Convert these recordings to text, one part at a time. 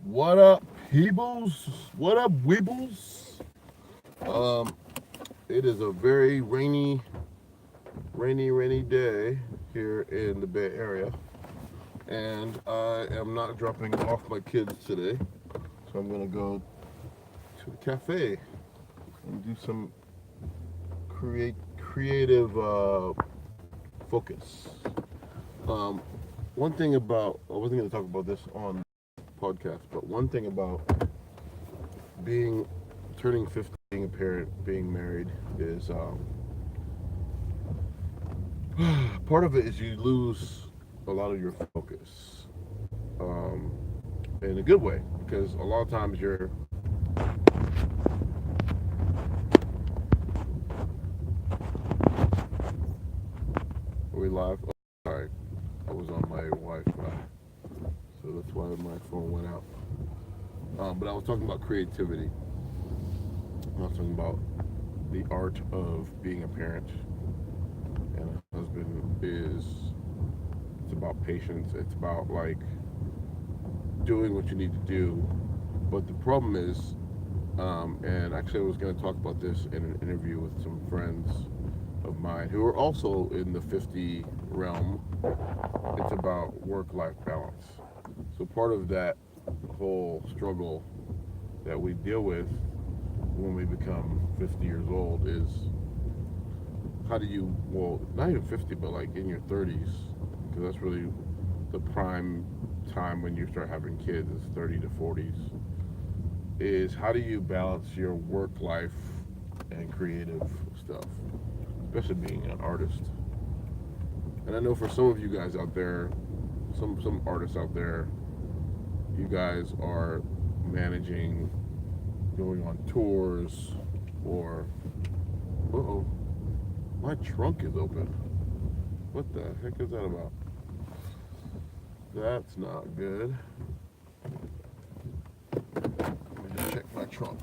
What up, Peebles? What up, Weebles? Um, it is a very rainy day here in the Bay Area, and I am not dropping off my kids today, so I'm gonna go to the cafe and do some creative focus. Um, one thing about I wasn't gonna talk about this on podcast, but one thing about being turning 50, being a parent, being married is part of it is you lose a lot of your focus um, in a good way because a lot of times you're we live. Oh, sorry, I was on my Wi-Fi, so that's why my phone went out. But I was talking about creativity. I was talking about the art of being a parent and a husband is it's about patience. It's about like doing what you need to do. But the problem is, and actually, I was going to talk about this in an interview with some friends of mine who are also in the 50 realm. It's about work life balance. So, part of that whole struggle that we deal with when we become 50 years old is how do you, well, not even 50, but like in your 30s, because that's really the prime time when you start having kids is 30 to 40s, is how do you balance your work life and creative stuff, especially being an artist. And I know for some of you guys out there, some artists out there, you guys are managing, going on tours, or oh, my trunk is open. What the heck is that about? That's not good. Let me just check my trunk.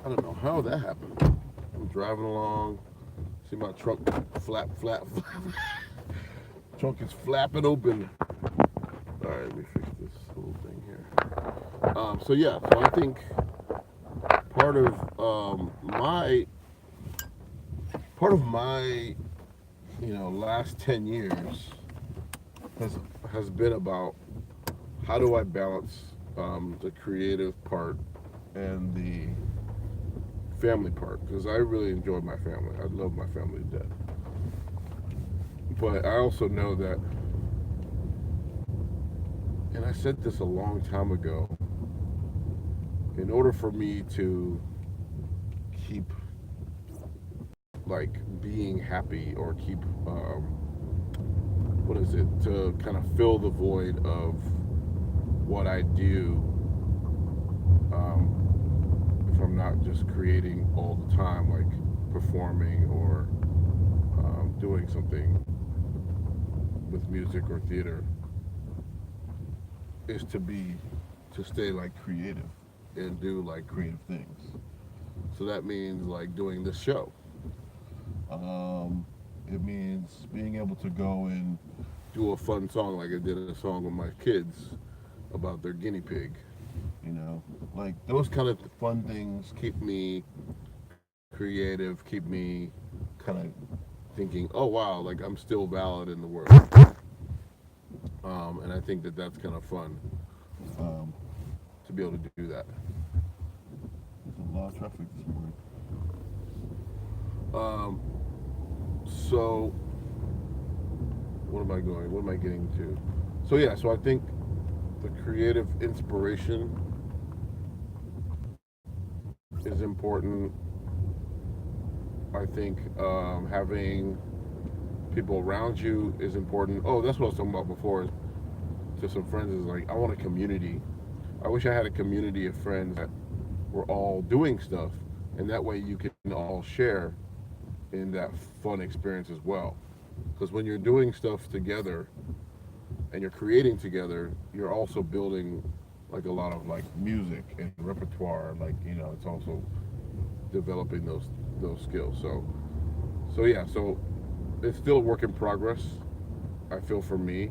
I don't know how that happened. I'm driving along, see my trunk flap. Trunk is flapping open. All right, let me fix this little thing here. So yeah, so I think part of my last 10 years has has been about how do I balance the creative part and the family part because I really enjoy my family. I love my family to death. But I also know that, and I said this a long time ago, in order for me to keep like being happy or keep what is it to kind of fill the void of what I do if I'm not just creating all the time, like performing or doing something with music or theater, is to stay like creative and do like creative things. So that means like doing this show. Um, it means being able to go and do a fun song like I did a song with my kids about their guinea pig. You know, like those kind of fun things keep me creative, keep me kind of thinking, oh wow, like I'm still valid in the world. And I think that that's kind of fun um, to be able to do that. There's a lot of traffic this morning. Um, so what am I going? What am I getting to? So yeah, so I think the creative inspiration is important. I think having people around you is important. Oh, that's what I was talking about before. To some friends is like I want a community. I wish I had a community of friends that were all doing stuff, and that way you can all share in that fun experience as well. Because when you're doing stuff together and you're creating together, you're also building like a lot of like music and repertoire. Like it's also developing those skills. So yeah, so it's still a work in progress. I feel for me,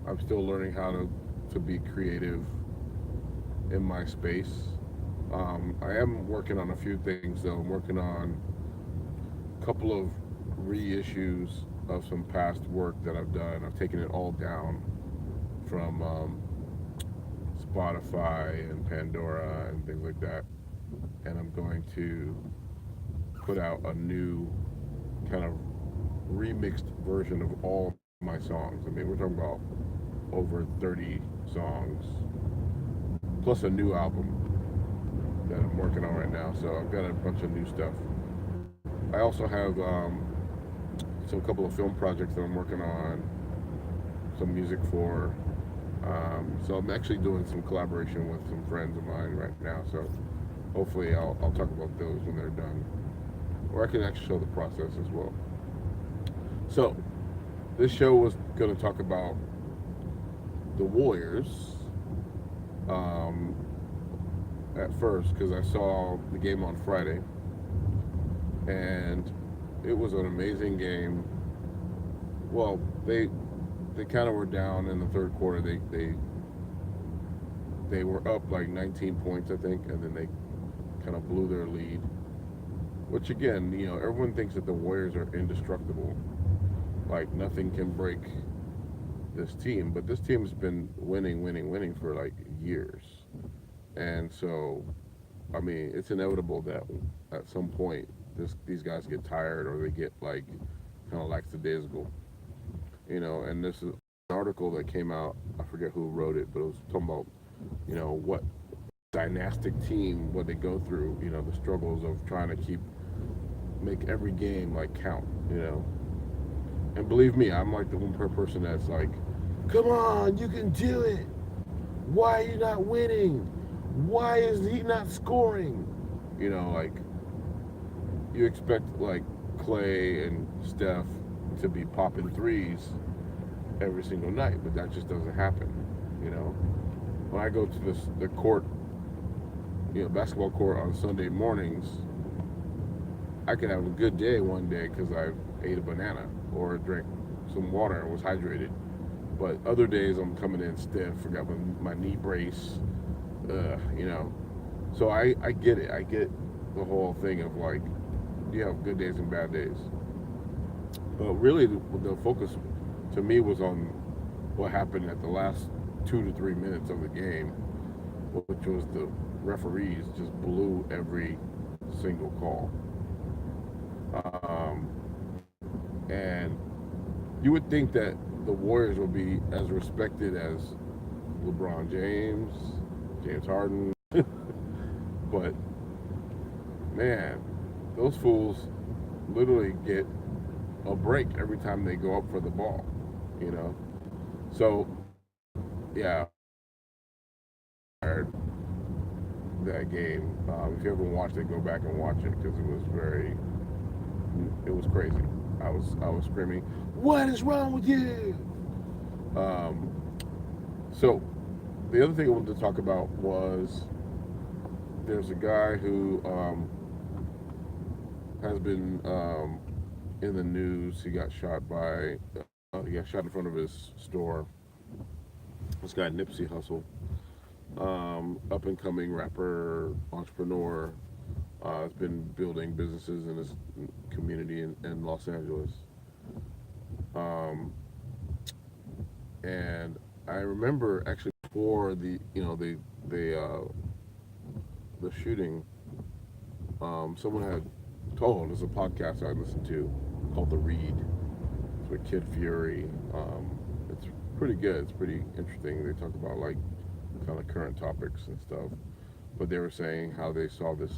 I'm still learning how to be creative in my space. I am working on a few things though. I'm working on a couple of reissues of some past work that I've done. I've taken it all down from Spotify and Pandora and things like that, and I'm going to put out a new kind of remixed version of all my songs. I mean, we're talking about over 30 songs, plus a new album that I'm working on right now. So I've got a bunch of new stuff. I also have some couple of film projects that I'm working on, some music for. So I'm actually doing some collaboration with some friends of mine right now. So hopefully I'll talk about those when they're done, or I can actually show the process as well. So this show was going to talk about the Warriors um, at first because I saw the game on Friday, and it was an amazing game. Well, they kind of were down in the third quarter. They were up like 19 points, I think, and then they kind of blew their lead. Which again, everyone thinks that the Warriors are indestructible, like nothing can break this team. But this team's been winning for like years, and so I mean, it's inevitable that at some point these guys get tired or they get like kind of lackadaisical, And this is an article that came out. I forget who wrote it, but it was talking about what dynastic team what they go through. The struggles of trying to make every game like count. And believe me, I'm like the one per person that's like, come on, you can do it. Why are you not winning? Why is he not scoring? Like you expect like Clay and Steph to be popping threes every single night, but that just doesn't happen. When I go to the court, basketball court on Sunday mornings, I could have a good day one day because I ate a banana or drank some water and was hydrated. But other days I'm coming in stiff, forgot my knee brace, you know. So I get it. I get the whole thing of like, you have good days and bad days. But really, the focus to me was on what happened at the last 2 to 3 minutes of the game, which was the referees just blew every single call. Um, and you would think that the Warriors would be as respected as LeBron James, James Harden, but man, those fools literally get a break every time they go up for the ball, you know. So yeah, that game. If you haven't watched it, go back and watch it because it was crazy. I was screaming, "What is wrong with you?" Um, so the other thing I wanted to talk about was there's a guy who has been in the news. He got shot in front of his store. This guy Nipsey Hussle, up and coming rapper, entrepreneur, has been building businesses in his community in Los Angeles. Um, and I remember actually before the shooting, someone had told, there's a podcast I listened to called The Read. It's with Kid Fury. It's pretty good. It's pretty interesting. They talk about like kind of current topics and stuff. But they were saying how they saw this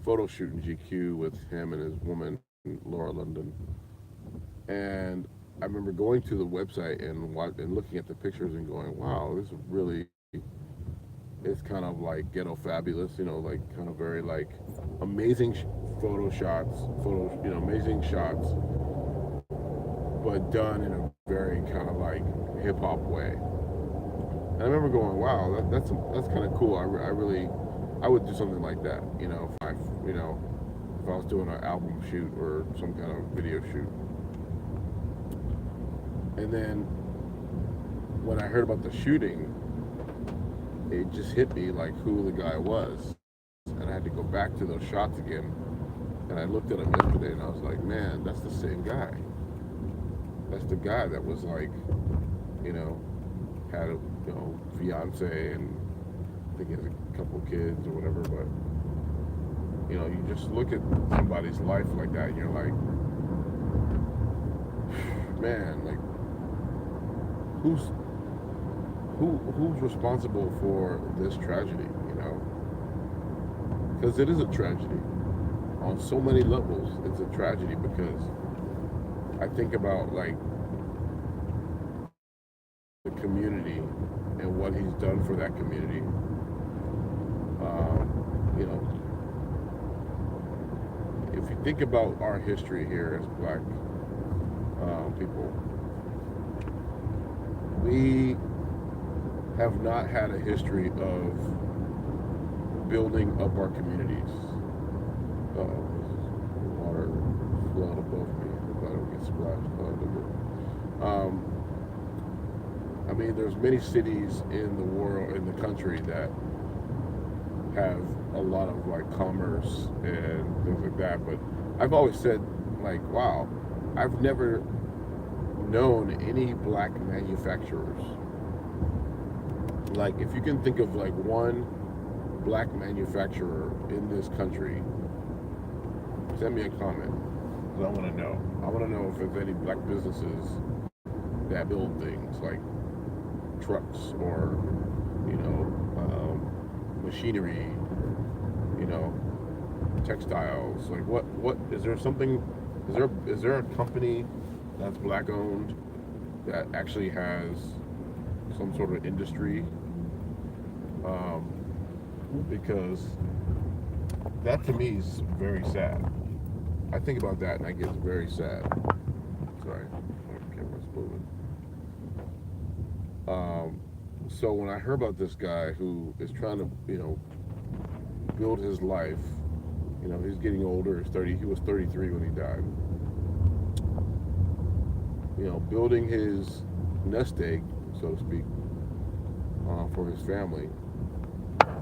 photo shoot in GQ with him and his woman, Laura London. And I remember going to the website and looking at the pictures and going, wow, this really is kind of like ghetto fabulous, like kind of very like amazing amazing shots, but done in a very kind of like hip hop way. And I remember going, wow, that's kind of cool. I really, I would do something like that. You know, if I was doing an album shoot or some kind of video shoot. And then when I heard about the shooting, it just hit me like who the guy was, and I had to go back to those shots again. And I looked at him yesterday, and I was like, man, that's the same guy. That's the guy that was like, you know, had a fiance and I think he has a couple of kids or whatever. But you just look at somebody's life like that, and you're like, man, like who's who's responsible for this tragedy? Because it is a tragedy on so many levels. It's a tragedy because I think about like the community and what he's done for that community. You know, if you think about our history here as black people, we have not had a history of building up our communities. Uh-oh, water flood above me. I thought it would get splashed. I mean, there's many cities in the world, in the country, that have a lot of like commerce and things like that. But I've always said, like, wow, I've never known any black manufacturers. Like, if you can think of like one black manufacturer in this country, send me a comment. Because I want to know. I want to know if there's any black businesses that build things like trucks or, machinery, you know, textiles. Like, what is there something? Is there a company that's black owned that actually has some sort of industry? Because that to me is very sad. I think about that and I get very sad. Sorry, my camera's moving. So when I heard about this guy who is trying to, build his life, he's getting older. He's 30. He was 33 when he died. Building his nest egg, so to speak, for his family,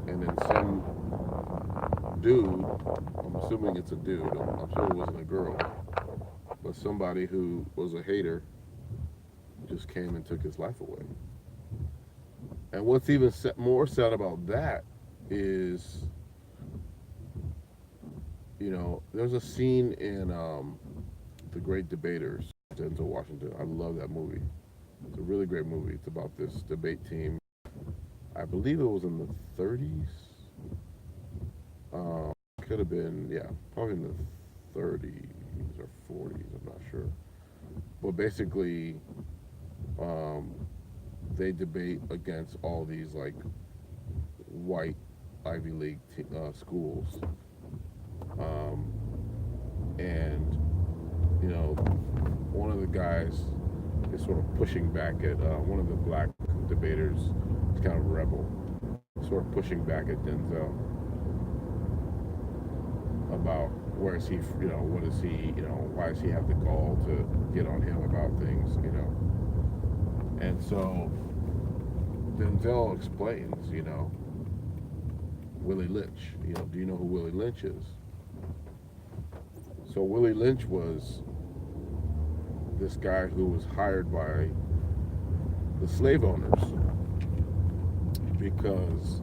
and then some dude, I'm assuming it's a dude, I'm sure it wasn't a girl, but somebody who was a hater just came and took his life away. And what's even more sad about that is, there's a scene in The Great Debaters, Denzel Washington. I love that movie. It's a really great movie. It's about this debate team. I believe it was in the 30s. Could have been, yeah, probably in the 30s or 40s. I'm not sure. But basically, um, they debate against all these like white Ivy League schools, and one of the guys is sort of pushing back at one of the black debaters. He's kind of a rebel, sort of pushing back at Denzel about where is he, what is he, why does he have the gall to get on him about things. And so Denzel explains, Willie Lynch. Do you know who Willie Lynch is? So Willie Lynch was this guy who was hired by the slave owners because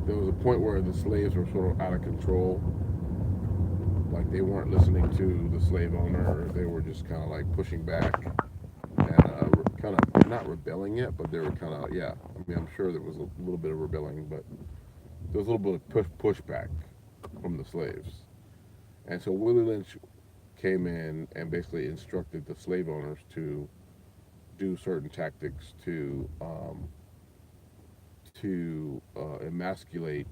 there was a point where the slaves were sort of out of control. Like, they weren't listening to the slave owner, or they were just kind of like pushing back and kind of not rebelling yet, but they were kind of, yeah. I mean, I'm sure there was a little bit of rebelling, but there was a little bit of pushback from the slaves. And so Willie Lynch came in and basically instructed the slave owners to do certain tactics to emasculate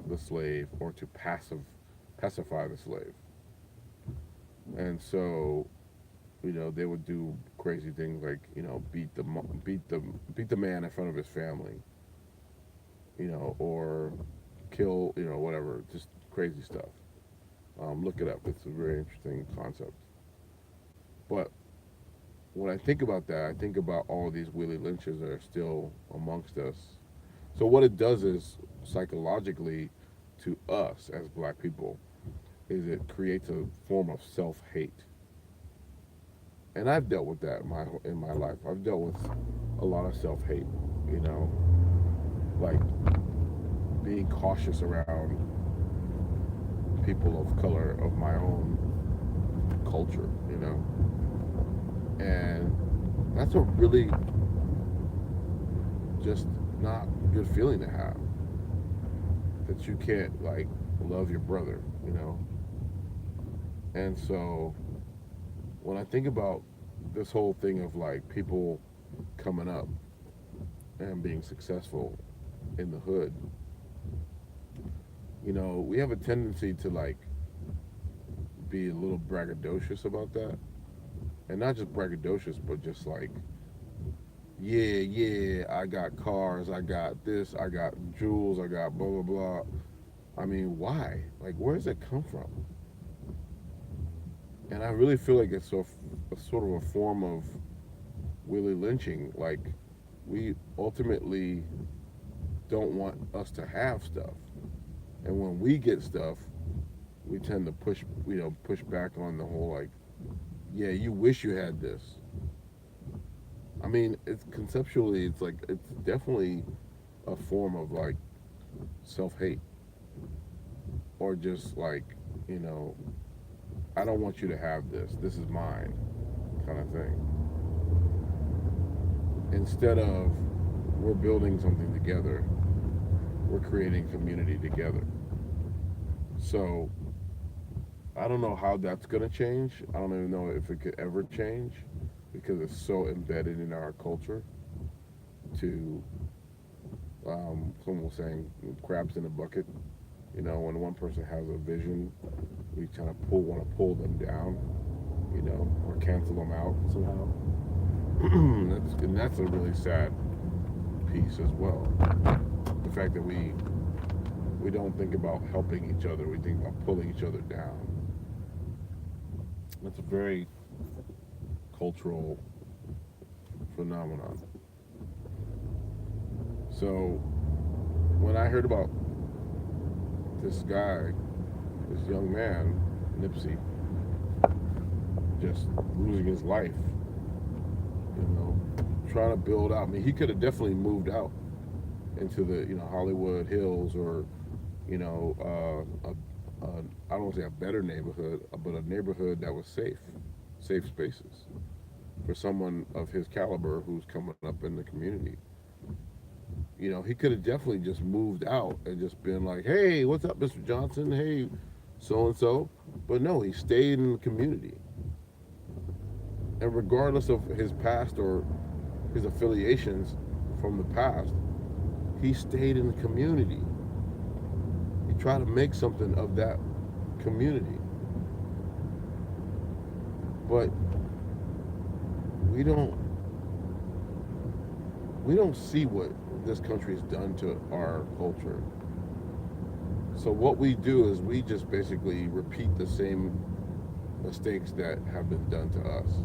the slave or to pacify the slave. And so, they would do crazy things like beat the man in front of his family, or kill, whatever, just crazy stuff. Look it up. It's a very interesting concept. But when I think about that, I think about all these Willie Lynches that are still amongst us. So what it does is psychologically to us as black people is it creates a form of self-hate. And I've dealt with that in my life. I've dealt with a lot of self-hate, you know, like being cautious around people of color of my own culture, And that's a really just not good feeling to have. That you can't like love your brother. And so when I think about this whole thing of like people coming up and being successful in the hood, we have a tendency to like be a little braggadocious about that. And not just braggadocious, but just like, yeah, I got cars, I got this, I got jewels, I got blah, blah, blah. I mean, why? Like, where does it come from? And I really feel like it's a sort of a form of Willie lynching. Like, we ultimately don't want us to have stuff. And when we get stuff, we tend to push back on the whole like, yeah, you wish you had this. I mean, it's conceptually, it's definitely a form of like self-hate, or just like, you know, I don't want you to have this. This is mine, kind of thing. Instead of we're building something together, we're creating community together. So I don't know how that's gonna change. I don't even know if it could ever change because it's so embedded in our culture. To someone was saying, crabs in a bucket. You know, when one person has a vision, we kind of want to pull them down, or cancel them out somehow. and that's a really sad piece as well. The fact that we don't think about helping each other, we think about pulling each other down. That's a very cultural phenomenon. So when I heard about this guy, this young man, Nipsey, just losing his life, trying to build out. I mean, he could have definitely moved out into the, Hollywood Hills, or, I don't want to say a better neighborhood, but a neighborhood that was safe spaces for someone of his caliber who's coming up in the community. He could have definitely just moved out and just been like, hey, what's up, Mr. Johnson? Hey, so and so. But no, he stayed in the community. And regardless of his past or his affiliations from the past, he stayed in the community. He tried to make something of that community. But we don't see what this country has done to our culture. So what we do is we just basically repeat the same mistakes that have been done to us.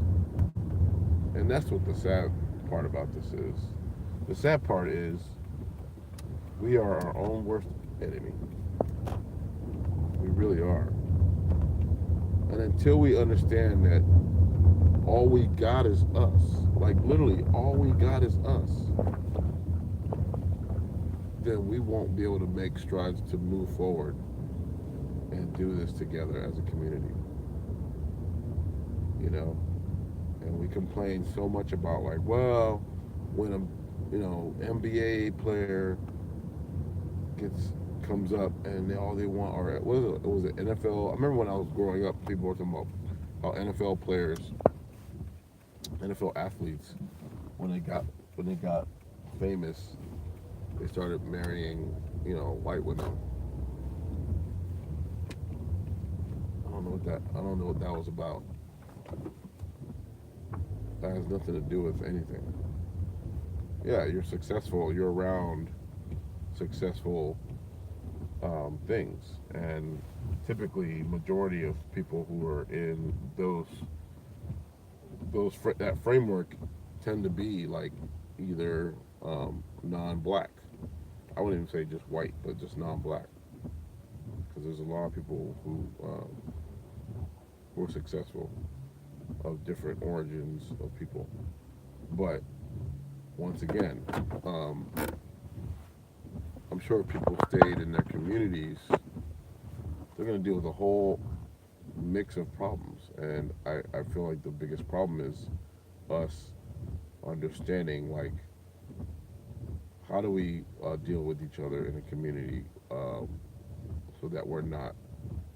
And that's what the sad part about this is. The sad part is we are our own worst enemy. We really are. And until we understand that all we got is us, like literally all we got is us, then we won't be able to make strides to move forward and do this together as a community. And we complain so much about like, well, when a NBA player comes up and all they want are, what was it, NFL? I remember when I was growing up, people were talking about how NFL athletes, when they got famous, they started marrying, white women. I don't know what that was about. That has nothing to do with anything. Yeah, you're successful. You're around successful things, and typically, majority of people who are in that framework tend to be like either non-black. I wouldn't even say just white, but just non-black, because there's a lot of people who are successful of different origins of people. But once again, um, I'm sure if people stayed in their communities, they're going to deal with a whole mix of problems. And I feel like the biggest problem is us understanding, like, how do we deal with each other in a community, so that we're not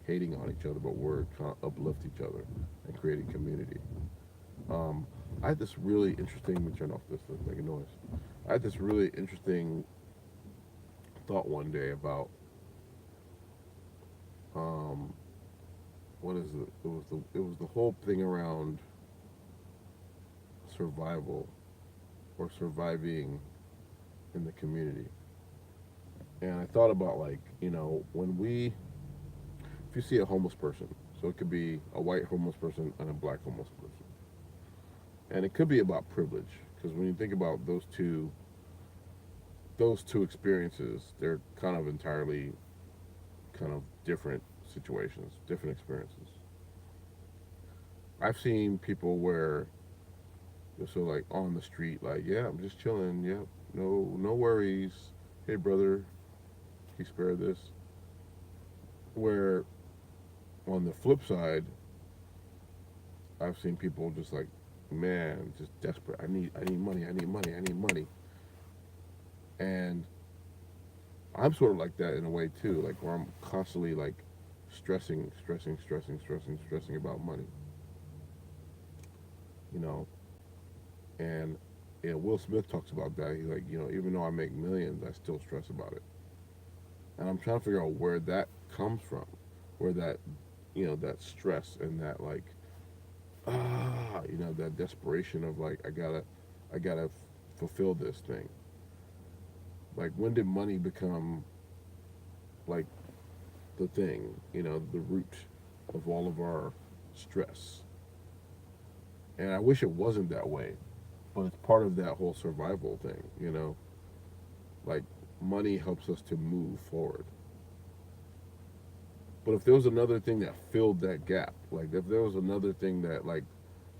hating on each other, but we're trying to uplift each other and create a community. Um, I had this really interesting. Let me turn off this. Let's make a noise. I had this really interesting thought one day about um, what is it? It was the whole thing around survival or surviving in the community. And I thought about, like, when if you see a homeless person, so it could be a white homeless person and a black homeless person, and it could be about privilege, because when you think about those two experiences, they're kind of entirely kind of different situations, different experiences. I've seen people where they're so, like, on the street, like, yeah, I'm just chilling, yep, no worries. Hey brother, can you spare this? Where on the flip side, I've seen people just like, man, just desperate. I need money. I need money. I need money. And I'm sort of like that in a way too, like where I'm constantly like stressing about money. You know, and Will Smith talks about that. He's like, even though I make millions, I still stress about it. And I'm trying to figure out where that comes from, where that stress and that, like, that desperation of, like, I gotta fulfill this thing. Like, when did money become like the thing, the root of all of our stress? And I wish it wasn't that way, but it's part of that whole survival thing. Like, money helps us to move forward. But if there was another thing that filled that gap, like if there was another thing that, like,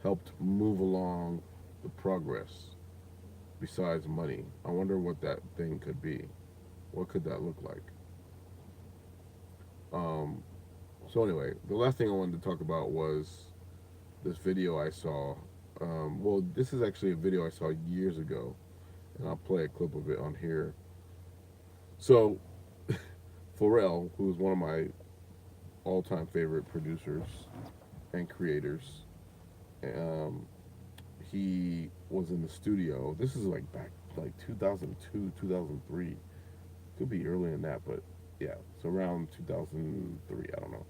helped move along the progress besides money, I wonder what that thing could be. What could that look like? Um, so anyway, the last thing I wanted to talk about was this video I saw. Well, this is actually a video I saw years ago, and I'll play a clip of it on here. So Pharrell, who's one of my all-time favorite producers and creators, um, he was in the studio. This is like back like 2002, 2003. Could be earlier than that, but yeah, it's around 2003. I don't know.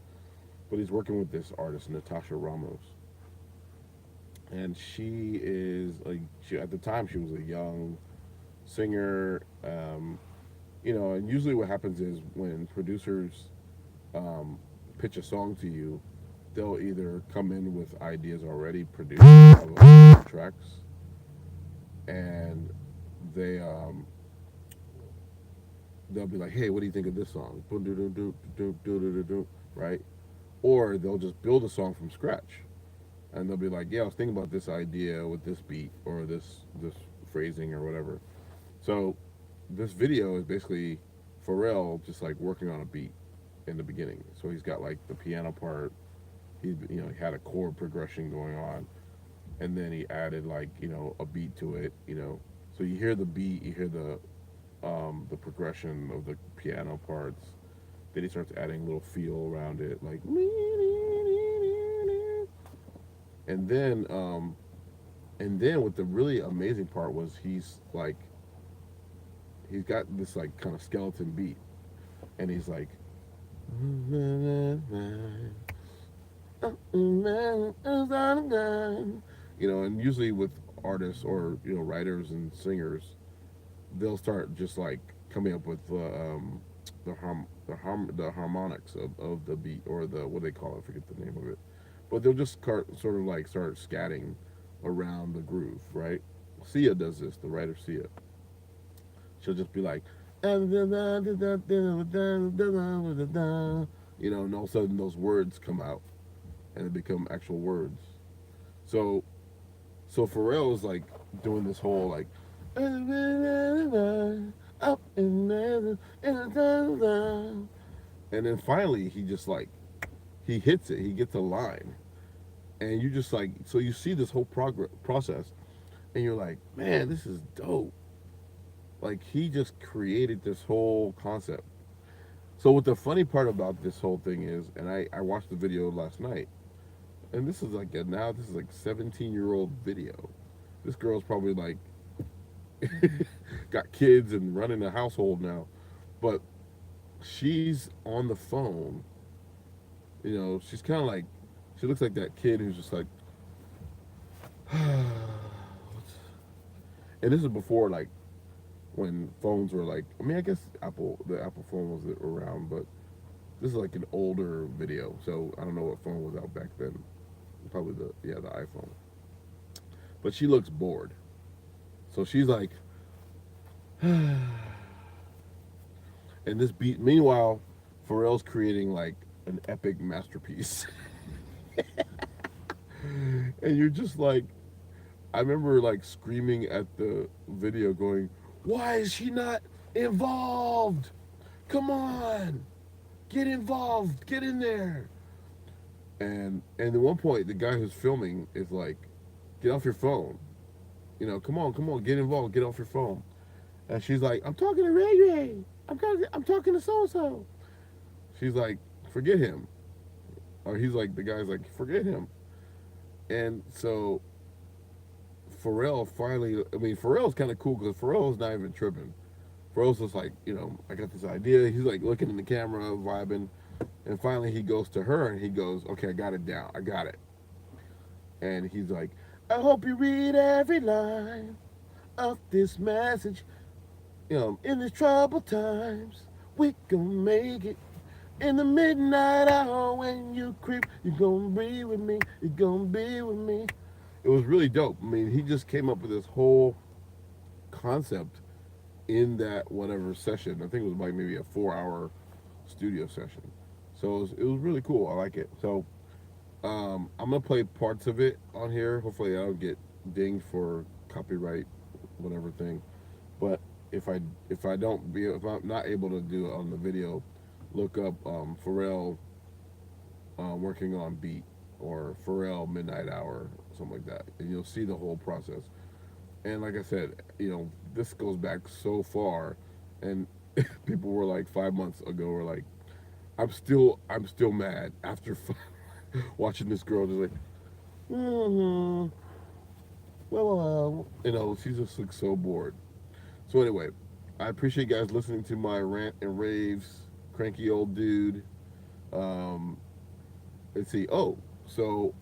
But he's working with this artist, Natasha Ramos, and she is like, at the time she was a young singer. And usually what happens is when producers um, pitch a song to you, they'll either come in with ideas already produced of tracks, and they they'll be like, "Hey, what do you think of this song?" Right? Or they'll just build a song from scratch, and they'll be like, "Yeah, I was thinking about this idea with this beat or this phrasing or whatever." So this video is basically Pharrell just like working on a beat in the beginning. So he's got like the piano part. He had a chord progression going on, and then he added, like, a beat to it. So you hear the beat, you hear the progression of the piano parts. Then he starts adding little feel around it, like, and then what the really amazing part was, he's got this like kind of skeleton beat, and he's like, And usually with artists or writers and singers, they'll start just like coming up with the harmonics of the beat, or the what they call it, I forget the name of it, but they'll just sort of like start scatting around the groove, right? Sia does this, the writer Sia. She'll just be like, and all of a sudden those words come out and they become actual words. So so Pharrell is like doing this whole like up and down and down, and then finally he just like he hits it. He gets a line, and you just like so you see this whole process, and you're like, man, this is dope. Like he just created this whole concept. So what the funny part about this whole thing is, and I watched the video last night, and this is like 17-year-old video. This girl's probably like got kids and running a household now, but she's on the phone. She's kind of like she looks like that kid who's just like, and this is before like when phones were like, I mean, I guess the Apple phone was around, but this is like an older video, so I don't know what phone was out back then. Probably the iPhone. But she looks bored, so she's like, and this beat. Meanwhile, Pharrell's creating like an epic masterpiece, and you're just like, I remember like screaming at the video, going, "Why is she not involved? Come on, get involved, get in there." And at one point, the guy who's filming is like, "Get off your phone, come on, get involved, get off your phone." And she's like, "I'm talking to Ray Ray. I'm talking to so and so." She's like, "Forget him," or he's like, the guy's like, "Forget him." And so Pharrell finally, I mean, Pharrell's kind of cool because Pharrell's not even tripping. Pharrell's just like, I got this idea. He's like looking in the camera, vibing, and finally he goes to her and he goes, "Okay, I got it down. I got it." And he's like, "I hope you read every line of this message. In these troubled times, we gon' make it. In the midnight hour when you creep, you gon' be with me. You gon' be with me." It was really dope. I mean, he just came up with this whole concept in that whatever session. I think it was like maybe a 4 hour studio session. So it was really cool. I like it. So I'm gonna play parts of it on here. Hopefully, I don't get dinged for copyright, whatever thing. But if I'm not able to do it on the video, look up Pharrell working on beat, or Pharrell midnight hour, something like that, and you'll see the whole process. And like I said, this goes back so far, and people were like 5 months ago were like, I'm still mad after watching this girl just like, mm-hmm, well, she just looks so bored. So anyway, I appreciate you guys listening to my rant and raves, cranky old dude. Um, let's see. Oh, so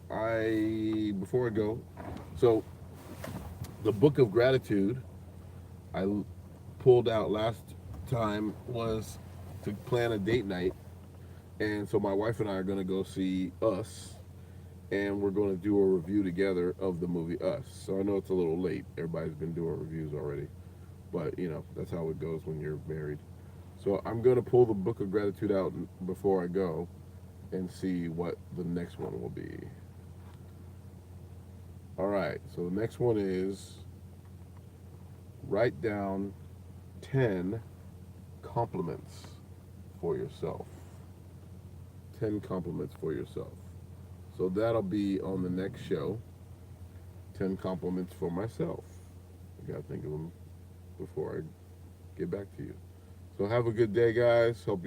before I go, so the book of gratitude I pulled out last time was to plan a date night, and so my wife and I are going to go see Us, and we're going to do a review together of the movie Us. So I know it's a little late. Everybody's been doing reviews already, but that's how it goes when you're married. So I'm going to pull the book of gratitude out before I go and see what the next one will be. All right, so the next one is write down 10 compliments for yourself. 10 compliments for yourself. So that'll be on the next show. 10 compliments for myself. I gotta think of them before I get back to you. So have a good day, guys. Hope